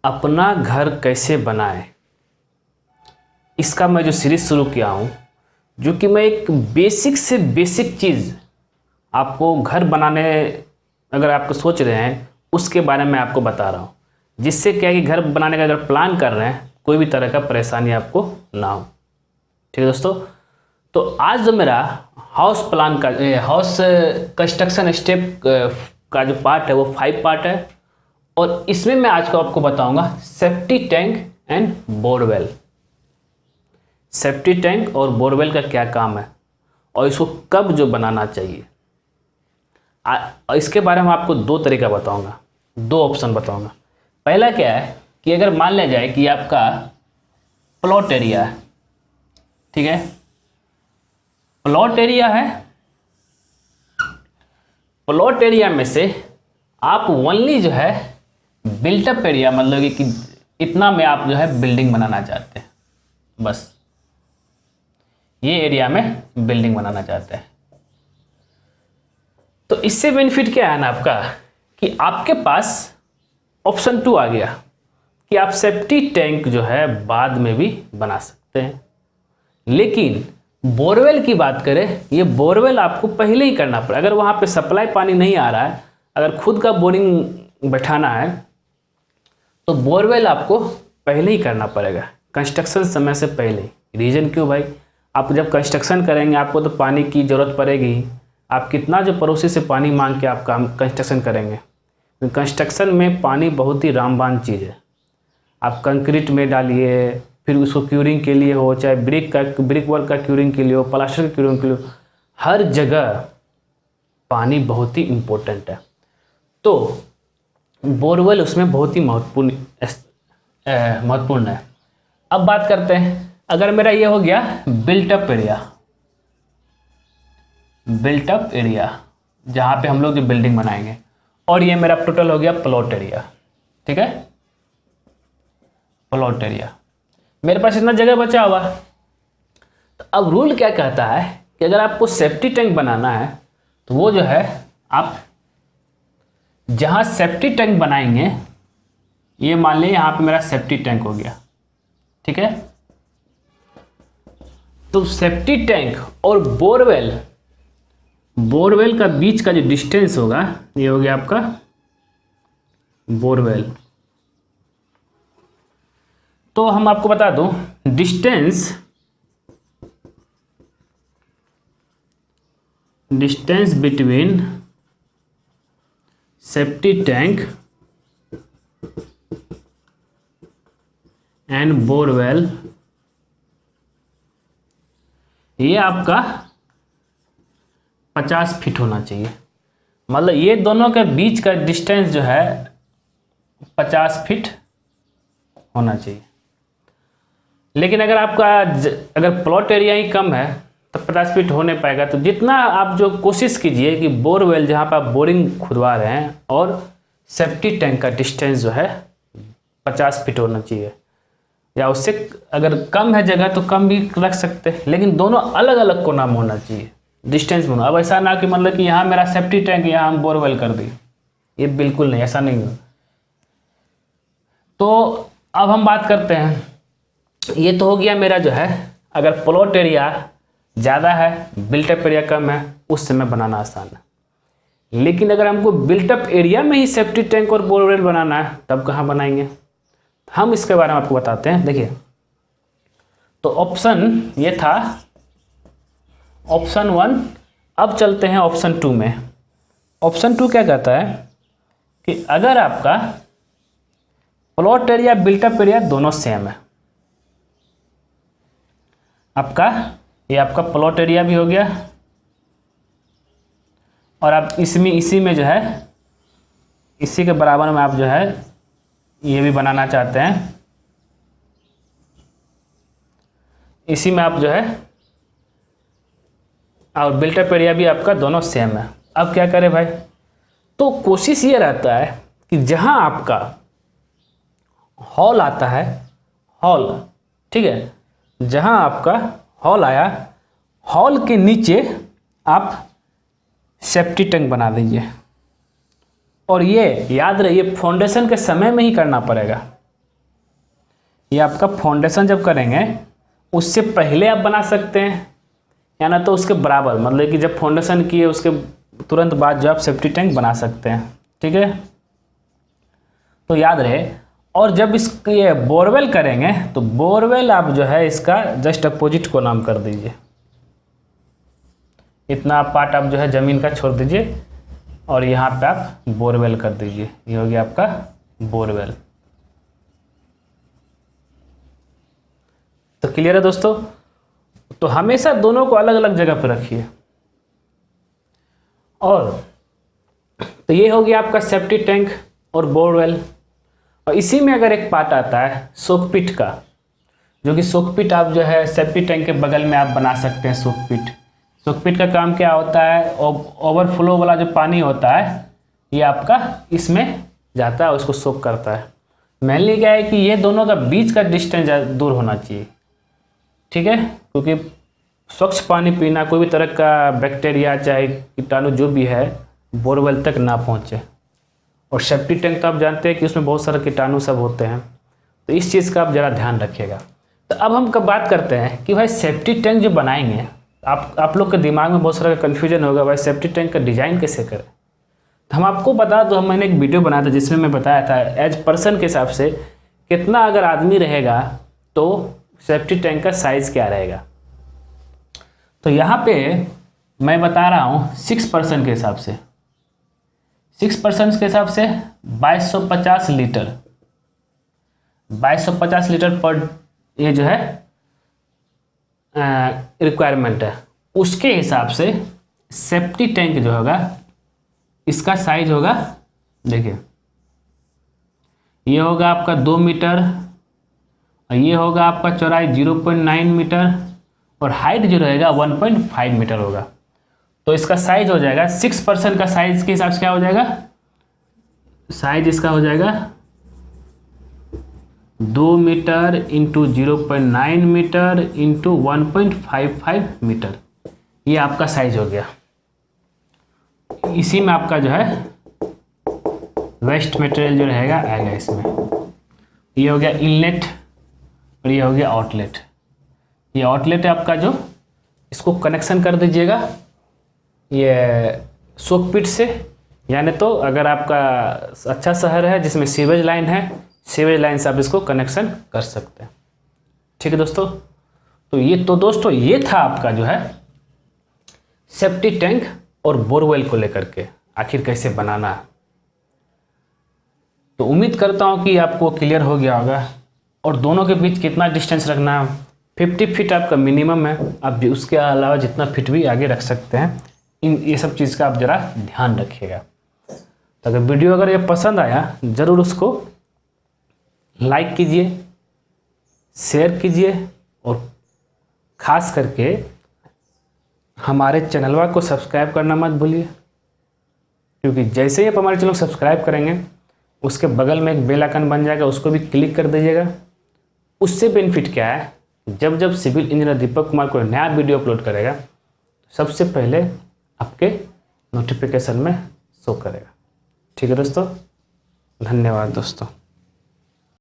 अपना घर कैसे बनाएं, इसका मैं जो सीरीज़ शुरू किया हूँ, जो कि मैं एक बेसिक से बेसिक चीज़ आपको घर बनाने अगर आप सोच रहे हैं उसके बारे में आपको बता रहा हूँ, जिससे क्या है कि घर बनाने का अगर प्लान कर रहे हैं कोई भी तरह का परेशानी आपको ना हो। ठीक है दोस्तों, तो आज जो मेरा हाउस प्लान का हाउस कंस्ट्रक्शन स्टेप का जो पार्ट है वो 5 पार्ट है, और इसमें मैं आज को आपको बताऊंगा safety tank and borewell. Safety tank और बोरवेल का क्या काम है और इसको कब जो बनाना चाहिए, इसके बारे में आपको 2 तरीका बताऊंगा, 2 ऑप्शन बताऊंगा। पहला क्या है कि अगर मान लिया जाए कि आपका प्लॉट एरिया है, ठीक है, प्लॉट एरिया है, प्लॉट एरिया में से आप ओनली जो है बिल्टअप एरिया, मतलब कि इतना में आप जो है बिल्डिंग बनाना चाहते हैं, बस ये एरिया में बिल्डिंग बनाना चाहते हैं, तो इससे बेनिफिट क्या है ना आपका कि आपके पास ऑप्शन 2 आ गया कि आप सेफ्टी टैंक जो है बाद में भी बना सकते हैं। लेकिन बोरवेल की बात करें, ये बोरवेल आपको पहले ही करना पड़ेगा। अगर वहाँ पे सप्लाई पानी नहीं आ रहा है, अगर खुद का बोरिंग बैठाना है तो बोरवेल आपको पहले ही करना पड़ेगा, कंस्ट्रक्शन समय से पहले ही। रीज़न क्यों भाई, आप जब कंस्ट्रक्शन करेंगे आपको तो पानी की ज़रूरत पड़ेगी। आप कितना जो पड़ोसी से पानी मांग के आप काम कंस्ट्रक्शन करेंगे, कंस्ट्रक्शन में पानी बहुत ही रामबाण चीज़ है। आप कंक्रीट में डालिए, फिर उसको क्यूरिंग के लिए हो, चाहे ब्रिक वर्क का क्यूरिंग के लिए हो, प्लास्टर का क्यूरिंग के लिए हो, हर जगह पानी बहुत ही इम्पोर्टेंट है। तो बोरवेल उसमें बहुत ही महत्वपूर्ण है। अब बात करते हैं, अगर मेरा ये हो गया बिल्टअप एरिया जहाँ पे हम लोग जो बिल्डिंग बनाएंगे, और ये मेरा टोटल हो गया प्लॉट एरिया, ठीक है, प्लॉट एरिया, मेरे पास इतना जगह बचा हुआ। तो अब रूल क्या कहता है कि अगर आपको सेफ्टी टैंक बनाना है तो वो जो है आप जहाँ सेफ्टी टैंक बनाएंगे, ये मान लें यहाँ पे मेरा सेफ्टी टैंक हो गया, ठीक है, तो सेफ्टी टैंक और बोरवेल का बीच का जो डिस्टेंस होगा, ये हो गया आपका बोरवेल। तो हम आपको बता दूं, distance between safety tank and borewell, ये आपका 50 फीट होना चाहिए। मतलब ये दोनों के बीच का डिस्टेंस जो है 50 फीट होना चाहिए। लेकिन अगर आपका अगर प्लॉट एरिया ही कम है तो 50 फीट हो नहीं पाएगा। तो जितना आप जो कोशिश कीजिए कि बोरवेल जहाँ पर आप बोरिंग खुदवा रहे हैं और सेफ्टी टैंक का डिस्टेंस जो है 50 फीट होना चाहिए, या उससे अगर कम है जगह तो कम भी रख सकते हैं, लेकिन दोनों अलग अलग कोना में होना चाहिए डिस्टेंस में। अब ऐसा ना कि मतलब कि यहाँ मेरा सेफ्टी टैंक, यहाँ हम बोरवेल कर दिए, ये बिल्कुल नहीं, ऐसा नहीं हो। तो अब हम बात करते हैं, ये तो हो गया मेरा जो है अगर प्लॉट एरिया ज़्यादा है, बिल्टअप एरिया कम है, उस समय बनाना आसान है। लेकिन अगर हमको बिल्टअप एरिया में ही सेफ्टी टैंक और बोरवेल बनाना है तब कहाँ बनाएंगे, हम इसके बारे में आपको बताते हैं। देखिए, तो ऑप्शन ये था ऑप्शन 1। अब चलते हैं ऑप्शन 2 में। ऑप्शन 2 क्या कहता है कि अगर आपका प्लॉट एरिया बिल्टअप एरिया दोनों सेम है, आपका ये आपका प्लॉट एरिया भी हो गया, और आप इसी में जो है इसी के बराबर में आप जो है ये भी बनाना चाहते हैं, इसी में आप जो है, और बिल्टअप एरिया भी आपका दोनों सेम है। अब क्या करें भाई, तो कोशिश ये रहता है कि जहां आपका हॉल आता है, हॉल, ठीक है, जहां आपका हॉल आया, हॉल के नीचे आप सेफ्टी टैंक बना दीजिए। और ये याद रहिए फाउंडेशन के समय में ही करना पड़ेगा, ये आपका फाउंडेशन जब करेंगे उससे पहले आप बना सकते हैं, या ना तो उसके बराबर, मतलब कि जब फाउंडेशन किए उसके तुरंत बाद जो आप सेफ्टी टैंक बना सकते हैं। ठीक है, तो याद रहे। और जब ये बोरवेल करेंगे तो बोरवेल आप जो है इसका जस्ट अपोजिट को नाम कर दीजिए। इतना पार्ट आप जो है ज़मीन का छोड़ दीजिए और यहाँ पे आप बोरवेल कर दीजिए। ये हो गया आपका बोरवेल। तो क्लियर है दोस्तों। तो हमेशा दोनों को अलग अलग जगह पर रखिए। और तो ये हो गया आपका सेफ्टी टैंक और बोरवेल। और इसी में अगर एक पार्ट आता है सोकपिट का, जो कि सोकपिट आप जो है सेफ्टी टैंक के बगल में आप बना सकते हैं। सोकपिट, सोकपिट का काम क्या होता है, ओवरफ्लो वाला जो पानी होता है ये आपका इसमें जाता है, उसको सोक करता है। मेनली क्या है कि ये दोनों का बीच का डिस्टेंस दूर होना चाहिए। ठीक है, क्योंकि स्वच्छ पानी पीना, कोई भी तरह का बैक्टीरिया चाहे कीटाणु जो भी है बोरवेल तक ना पहुँचे। और सेफ्टी टैंक तो आप जानते हैं कि उसमें बहुत सारे कीटाणु सब होते हैं, तो इस चीज़ का आप ज़रा ध्यान रखिएगा। तो अब हम कब बात करते हैं कि भाई सेफ्टी टैंक जो बनाएंगे, आप लोग के दिमाग में बहुत सारा कन्फ्यूजन होगा, भाई सेफ्टी टैंक का डिज़ाइन कैसे करें। तो हम आपको बता दो, मैंने एक वीडियो बनाया था जिसमें मैं बताया था एज पर्सन के हिसाब से कितना अगर आदमी रहेगा तो सेफ्टी टैंक का साइज़ क्या रहेगा। तो यहाँ पे मैं बता रहा हूँ 6 पर्सन के हिसाब से, 6 पर्सन के हिसाब से 2250 लीटर, 2250 लीटर पर ये जो है रिक्वायरमेंट है। उसके हिसाब से सेफ्टी टैंक जो होगा इसका साइज होगा, देखिए ये होगा आपका 2 मीटर, और ये होगा आपका चौड़ाई 0.9 मीटर, और हाइट जो रहेगा 1.5 मीटर होगा। तो इसका साइज हो जाएगा 6 पर्सन का साइज के हिसाब से क्या हो जाएगा, साइज इसका हो जाएगा 2 metre into 0.9 metre into 1.55 metre, ये आपका साइज हो गया। इसी में आपका जो है वेस्ट मटेरियल जो रहेगा आएगा इसमें। ये हो गया इनलेट और ये हो गया आउटलेट। ये आउटलेट है आपका, जो इसको कनेक्शन कर दीजिएगा ये सोकपिट से, यानी तो अगर आपका अच्छा शहर है जिसमें सीवेज लाइन है, सीवेज लाइन से आप इसको कनेक्शन कर सकते हैं। ठीक है दोस्तों, तो ये था आपका जो है सेफ्टी टैंक और बोरवेल को लेकर के आखिर कैसे बनाना है। तो उम्मीद करता हूँ कि आपको क्लियर हो गया होगा। और दोनों के बीच कितना डिस्टेंस रखना है, 50 फीट आपका मिनिमम है। आप उसके अलावा जितना फीट भी आगे रख सकते हैं। ये सब चीज़ का आप ज़रा ध्यान रखिएगा। तो अगर वीडियो अगर ये पसंद आया ज़रूर उसको लाइक कीजिए, शेयर कीजिए, और ख़ास करके हमारे चैनलवा को सब्सक्राइब करना मत भूलिए, क्योंकि जैसे ही आप हमारे चैनल को सब्सक्राइब करेंगे उसके बगल में एक बेल आइकन बन जाएगा, उसको भी क्लिक कर दीजिएगा। उससे बेनिफिट क्या है, जब जब सिविल इंजीनियर दीपक कुमार कोई नया वीडियो अपलोड करेगा सबसे पहले आपके नोटिफिकेशन में शो करेगा। ठीक है दोस्तों, धन्यवाद दोस्तों।